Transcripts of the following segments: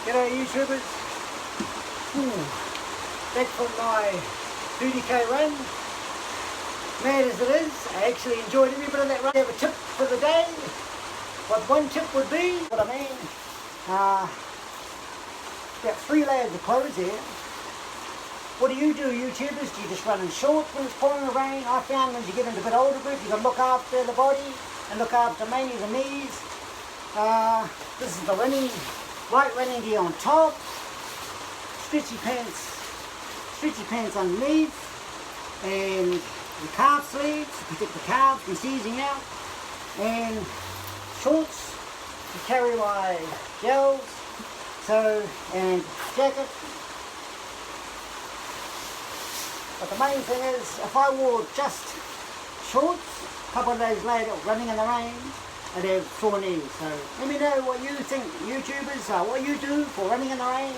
G'day YouTubers. Back from my 30k run. Mad as it is, I actually enjoyed every bit of that run. I have a tip for the day. What one tip would be, what I mean, about 3 layers of clothes here. What do YouTubers? Do you just run in shorts when it's pouring rain? I found when you get into a bit older group, you got to look after the body and look after mainly the knees. This is the light running gear on top, stretchy pants underneath, and the calf sleeves to protect the calves from seizing out, and shorts to carry my gels, and jacket. But the main thing is, if I wore just shorts, a couple of days later, running in the rain, I'd have sore knees. So let me know what you think, YouTubers, what you do for running in the rain.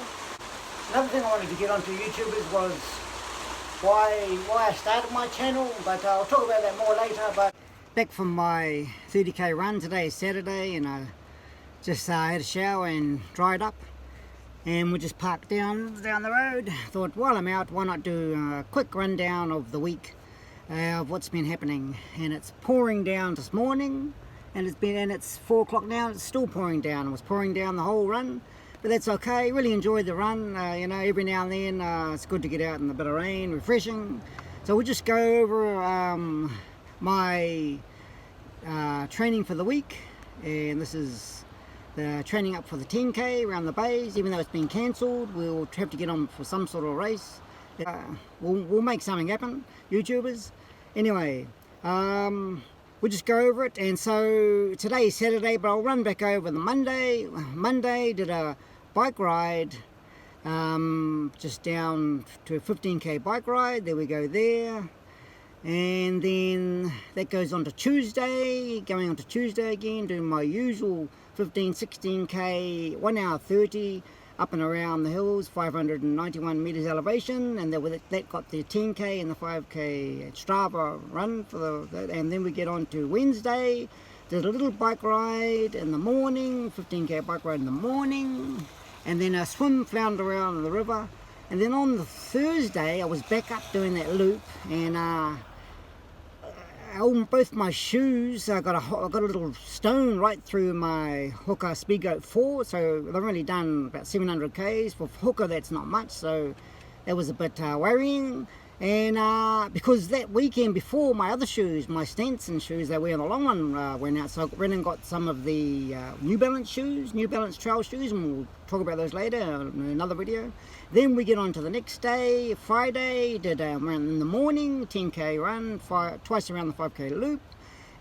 Another thing I wanted to get onto YouTubers was why I started my channel, but I'll talk about that more later. But back from my 30k run, today is Saturday, and I just had a shower and dried up, and we just parked down the road. Thought while I'm out, why not do a quick rundown of the week of what's been happening. And it's pouring down this morning, and it's 4 o'clock now. It's still pouring down. It was pouring down the whole run, but that's okay. Really enjoyed the run. You know, every now and then it's good to get out in a bit of rain, refreshing. So we'll just go over my training for the week, and this is the training up for the 10k around the bays. Even though it's been cancelled, we'll have to get on for some sort of race. We'll make something happen, YouTubers. Anyway, we'll just go over it. And so today is Saturday, but I'll run back over the Monday. Monday did a bike ride, just down to a 15k bike ride. There we go there. And then that goes on to Tuesday, going on to Tuesday again, doing my usual 16k, 1 hour 30, up and around the hills, 591 meters elevation, and that got the 10k and the 5k Strava run for and then we get on to Wednesday, did a little bike ride in the morning, 15k bike ride in the morning, and then a swim, flounder around the river. And then on the Thursday, I was back up doing that loop, and both my shoes, I got a little stone right through my Hooker Speedgoat 4, so I've only done about 700 k's. For Hooker, that's not much, so that was a bit worrying. And because that weekend before, my other shoes, my Stenson shoes, they wear in the long run, went out, so I went and got some of the New Balance shoes, New Balance trail shoes, and we'll talk about those later in another video. Then we get on to the next day, Friday, did a run in the morning, 10k run, twice around the 5k loop,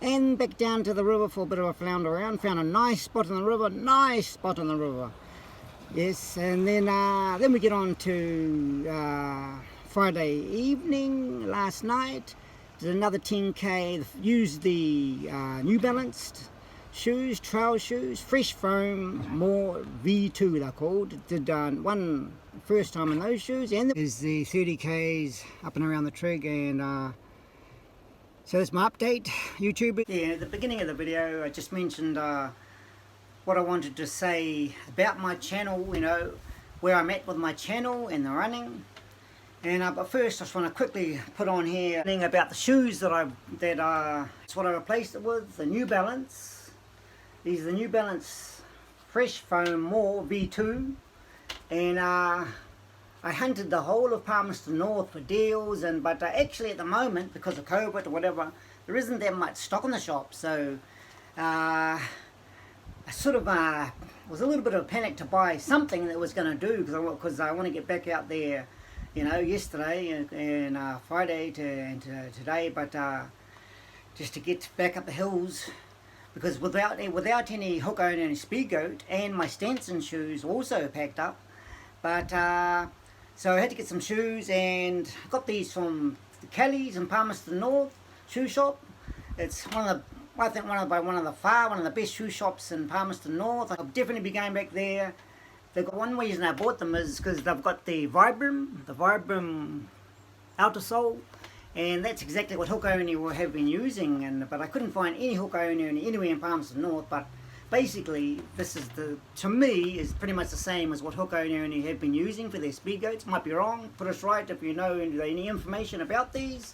and back down to the river for a bit of a flounder around. Found a nice spot on the river, yes. And then we get on to Friday evening, last night, did another 10k, used the New Balance shoes, trail shoes, fresh foam, more V2 they're called. Did one first time in those shoes, and there's the 30k's up and around the trig. And so that's my update, YouTube. Yeah, at the beginning of the video I just mentioned what I wanted to say about my channel, you know, where I'm at with my channel and the running. And but first I just want to quickly put on here about the shoes that's what I replaced it with, the New Balance. These are the New Balance Fresh Foam More V2, and I hunted the whole of Palmerston North for deals, but actually at the moment, because of COVID or whatever, there isn't that much stock in the shop. So I sort of was a little bit of a panic to buy something that was going to do, because I want to get back out there, you know, yesterday and Friday and today, but just to get back up the hills. Because without any Hooker and any Speedgoat, and my Stenson shoes also packed up, but so I had to get some shoes, and I got these from the Kelly's in Palmerston North shoe shop. It's one of the best shoe shops in Palmerston North. I'll definitely be going back there. They've got one reason I bought them is because they've got the Vibram outer sole. And that's exactly what hook only have been using, but I couldn't find any hook only anywhere in Palmerston North. But basically, this is to me, is pretty much the same as what Hoka and Ernie have been using for their speed goats. Might be wrong. Put us right if you know any information about these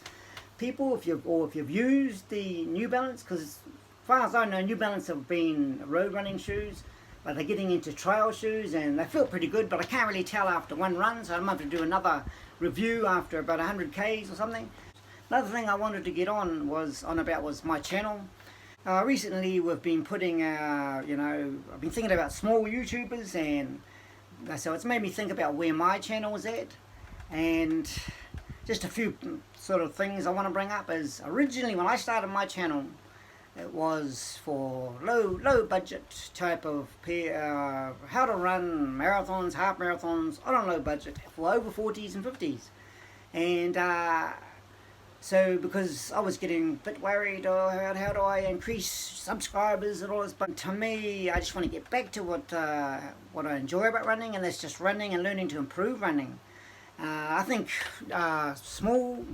people, if you've used the New Balance, because as far as I know, New Balance have been road running shoes, but they're getting into trail shoes and they feel pretty good, but I can't really tell after one run, so I might have to do another review after about 100 Ks or something. Another thing I wanted to get on was my channel. Recently we've been putting, I've been thinking about small YouTubers, and so it's made me think about where my channel is at, and just a few sort of things I want to bring up is, originally when I started my channel, it was for low budget type of how to run marathons, half marathons on a low budget for over 40s and 50s. And so because I was getting a bit worried, how do I increase subscribers and all this, but to me, I just want to get back to what I enjoy about running, and that's just running and learning to improve running. I think small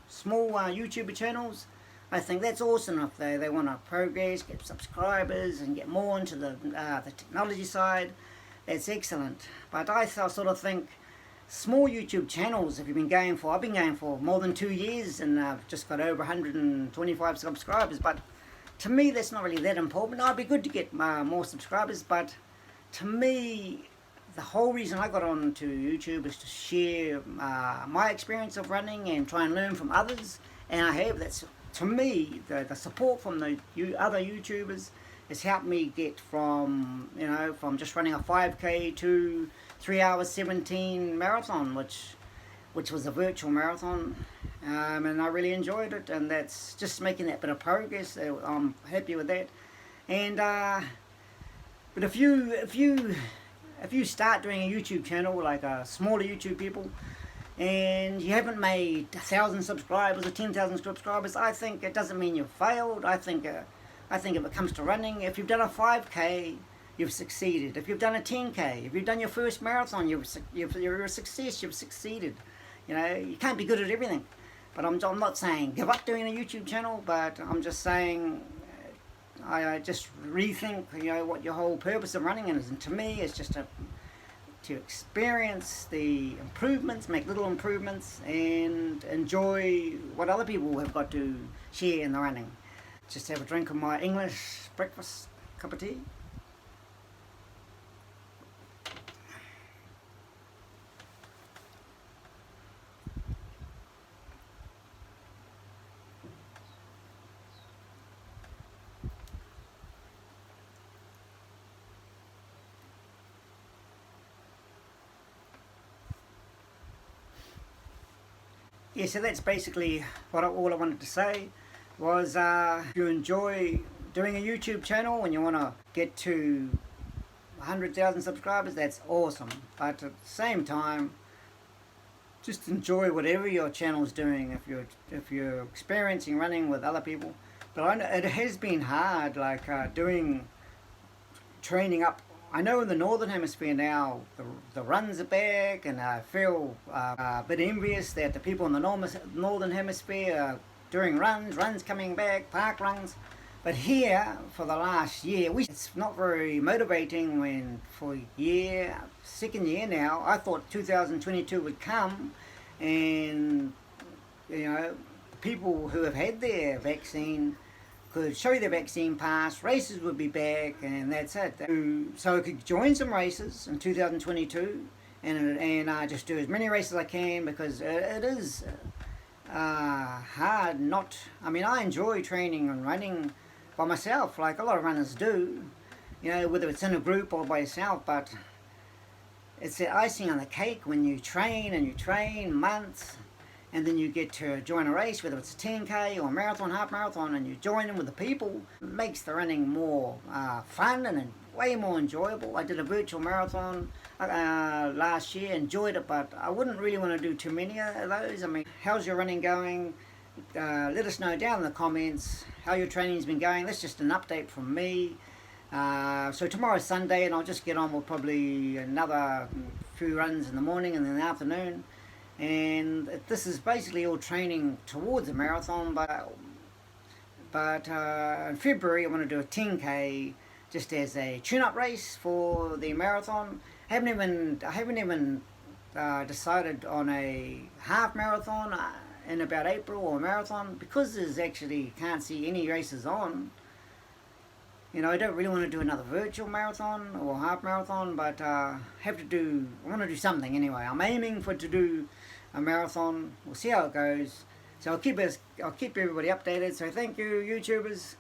YouTuber channels, I think that's awesome if they want to progress, get subscribers and get more into the technology side. That's excellent. But I sort of think small YouTube channels, if you've been going for, I've been going for more than 2 years and I've just got over 125 subscribers, but to me that's not really that important. It'd be good to get more subscribers, but to me the whole reason I got onto YouTube is to share my experience of running and try and learn from others, and I have. That's, to me, the support from the other YouTubers has helped me get from just running a 5K to 3 hours 17 marathon, which was a virtual marathon, and I really enjoyed it, and that's just making that bit of progress. I'm happy with that. And but if you start doing a YouTube channel, like a smaller YouTube people, and you haven't made 1,000 subscribers or 10,000 subscribers, I think it doesn't mean you've failed. I think if it comes to running, if you've done a 5K, you've succeeded. If you've done a 10K, if you've done your first marathon, you're a success. You've succeeded. You can't be good at everything. But I'm not saying give up doing a YouTube channel, but I'm just saying I just rethink what your whole purpose of running is, and to me it's just to experience the improvements, make little improvements, and enjoy what other people have got to share in the running. Just have a drink of my English breakfast cup of tea. Yeah, so that's basically all I wanted to say was if you enjoy doing a YouTube channel and you want to get to 100,000 subscribers, that's awesome. But at the same time, just enjoy whatever your channel's doing. If you're experiencing running with other people, but I know it has been hard, like doing training up. I know in the Northern Hemisphere now, the runs are back, and I feel a bit envious that the people in the Northern Hemisphere are doing runs coming back, park runs. But here, for the last year, it's not very motivating when for second year now, I thought 2022 would come, and people who have had their vaccine could show their vaccine pass, races would be back, and that's it. So I could join some races in 2022 and just do as many races as I can, because it is hard not. I mean, I enjoy training and running by myself, like a lot of runners do, whether it's in a group or by yourself, but it's the icing on the cake when you train months, and then you get to join a race, whether it's a 10K or a marathon, half marathon, and you join in with the people. It makes the running more fun and way more enjoyable. I did a virtual marathon last year, enjoyed it, but I wouldn't really want to do too many of those. I mean, how's your running going? Let us know down in the comments how your training's been going. That's just an update from me. So tomorrow's Sunday, and I'll just get on with probably another few runs in the morning and in the afternoon. And this is basically all training towards a marathon, but in February I want to do a 10K just as a tune-up race for the marathon. I haven't even decided on a half marathon in about April, or a marathon, because there's actually can't see any races on. You know, I don't really want to do another virtual marathon or half marathon, but I want to do something anyway. I'm aiming to do a marathon. We'll see how it goes. So I'll keep everybody updated. So thank you, YouTubers.